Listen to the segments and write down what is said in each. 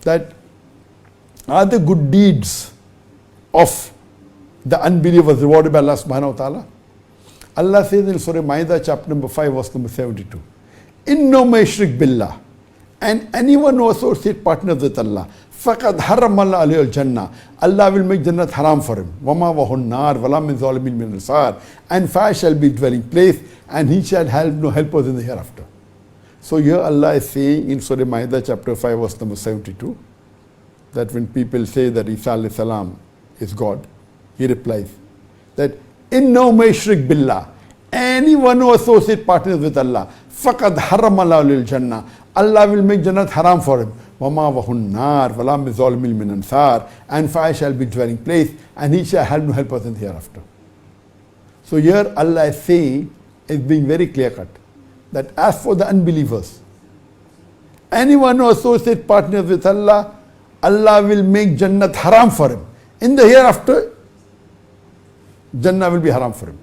that are the good deeds of the unbelievers rewarded by Allah subhanahu wa ta'ala? Allah says in Surah Ma'idah chapter number 5 verse number 72, Inno mayshrik billah, and anyone who associates partners with Allah, faqad harramallahu alayhi al-jannah, Allah will make Jannat haram for him. Wama wahun nar, wala min zalimin min ansar, and fire shall be dwelling place, and he shall have no helpers in the hereafter. So here Allah is saying in Surah Ma'idah chapter 5 verse number 72, that when people say that Isa alayhi salam is God, he replies that Inno mayshrik billah, anyone who associates partners with Allah, faqad harramallahu alayhi al-jannah, Allah will make Jannat haram for him. Wama wahun nar, wala min zalimin min ansar, and fire shall be dwelling place, and he shall have no helpers in the hereafter. So here Allah is saying, is being very clear cut, that as for the unbelievers, anyone who associates partners with Allah, Allah will make Jannat haram for him. In the hereafter, Jannah will be haram for him.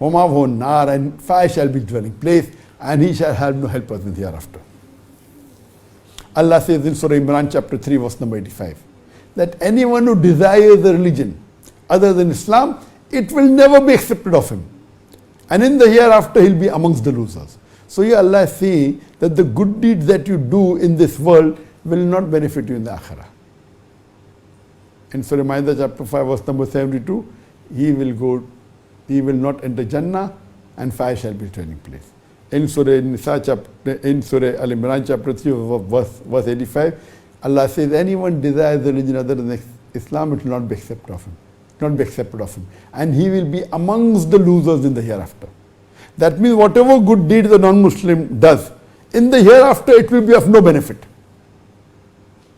Wama wahun nar, and fire shall be dwelling place, and he shall have no helpers in the hereafter. Allah says in Surah Imran chapter 3 verse number 85, that anyone who desires a religion other than Islam, it will never be accepted of him. And in the hereafter, he'll be amongst the losers. So here Allah is saying that the good deeds that you do in this world will not benefit you in the akhirah. In Surah Ma'idah chapter 5 verse number 72, he will not enter Jannah, and fire shall be his dwelling place. In Surah Al-Imran chapter 3 verse 85, Allah says anyone desires the religion other than Islam, it will not be accepted of him. Not be accepted of him. And he will be amongst the losers in the hereafter. That means whatever good deed the non-Muslim does, in the hereafter it will be of no benefit.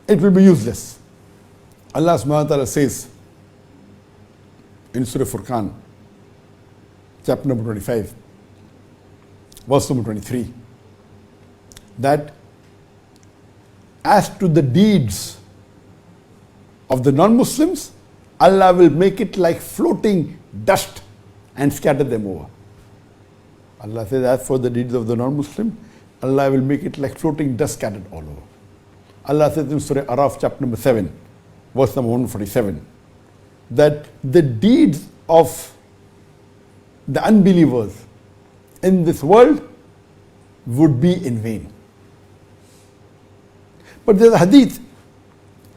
It will be useless. Allah subhanahu wa ta'ala says in Surah Furqan, chapter number 25, verse number 23, that as to the deeds of the non-Muslims, Allah will make it like floating dust and scatter them over. Allah says, as for the deeds of the non-Muslim, Allah will make it like floating dust scattered all over. Allah says in Surah Araf chapter number 7, verse number 147, that the deeds of the unbelievers in this world would be in vain. But there's a hadith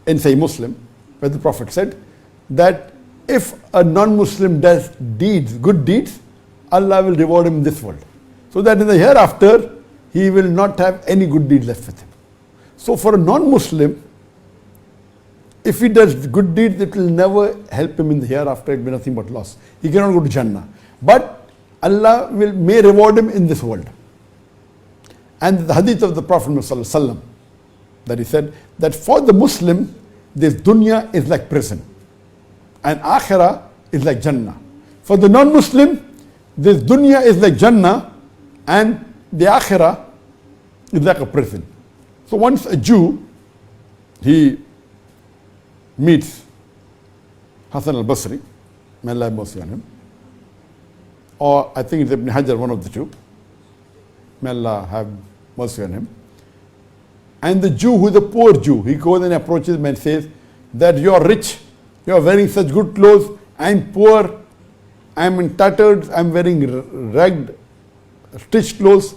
in Sahih Muslim where the Prophet said that if a non-Muslim does deeds, good deeds, Allah will reward him in this world. So that in the hereafter, he will not have any good deeds left with him. So for a non-Muslim, if he does good deeds, it will never help him in the hereafter, it will be nothing but loss. He cannot go to Jannah. But Allah may reward him in this world. And the hadith of the Prophet ﷺ, that he said that for the Muslim, this dunya is like prison, and akhirah is like Jannah. For the non-Muslim, this dunya is like Jannah, and the akhirah is like a prison. So once a Jew, he meets Hassan al-Basri, may Allah have mercy on him, or I think it's Ibn Hajar, one of the two, may Allah have mercy on him. And the Jew, who is a poor Jew, he goes and approaches him and says that you are rich, you are wearing such good clothes, I am poor, I am in tatters, I am wearing ragged, stitched clothes.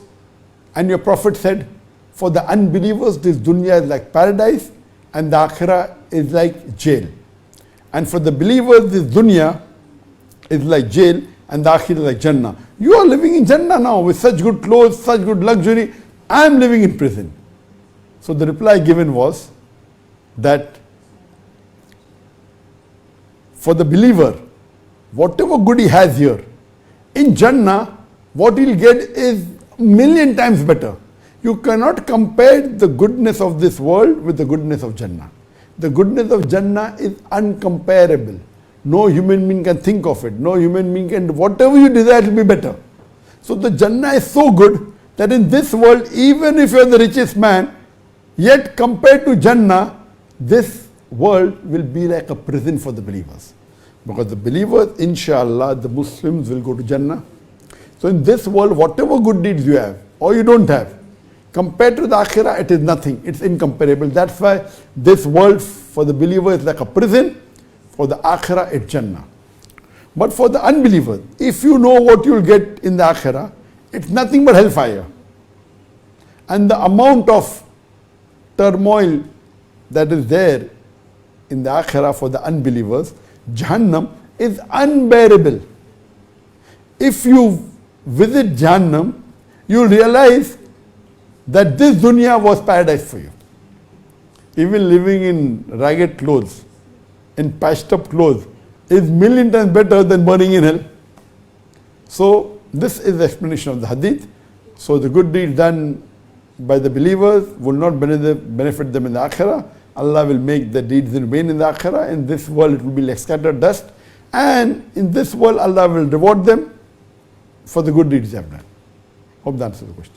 And your Prophet said, for the unbelievers, this dunya is like paradise, and the akhirah is like jail. And for the believers, this dunya is like jail, and the akhirah is like Jannah. You are living in Jannah now with such good clothes, such good luxury. I am living in prison. So the reply given was that for the believer, whatever good he has here, in Jannah, what he'll get is a million times better. You cannot compare the goodness of this world with the goodness of Jannah. The goodness of Jannah is uncomparable. No human being can think of it. No human being can, whatever you desire will be better. So the Jannah is so good that in this world, even if you are the richest man, yet compared to Jannah, this world will be like a prison for the believers. Because the believers, inshallah, the Muslims will go to Jannah. So in this world, whatever good deeds you have, or you don't have, Compared to the akhirah, it is nothing. It's incomparable. That's why this world for the believer is like a prison. For the akhirah, it's Jannah. But for the unbeliever, if you know what you'll get in the akhirah, it's nothing but hellfire. And the amount of turmoil that is there in the akhirah for the unbelievers, Jahannam, is unbearable. If you visit Jahannam, you'll realize that this dunya was paradise for you. Even living in ragged clothes, in patched up clothes, is million times better than burning in hell. So this is the explanation of the hadith. So the good deeds done by the believers will not benefit them in the akhirah. Allah will make the deeds in vain in the akhirah. In this world it will be like scattered dust. And in this world Allah will reward them for the good deeds they have done. Hope that answers the question.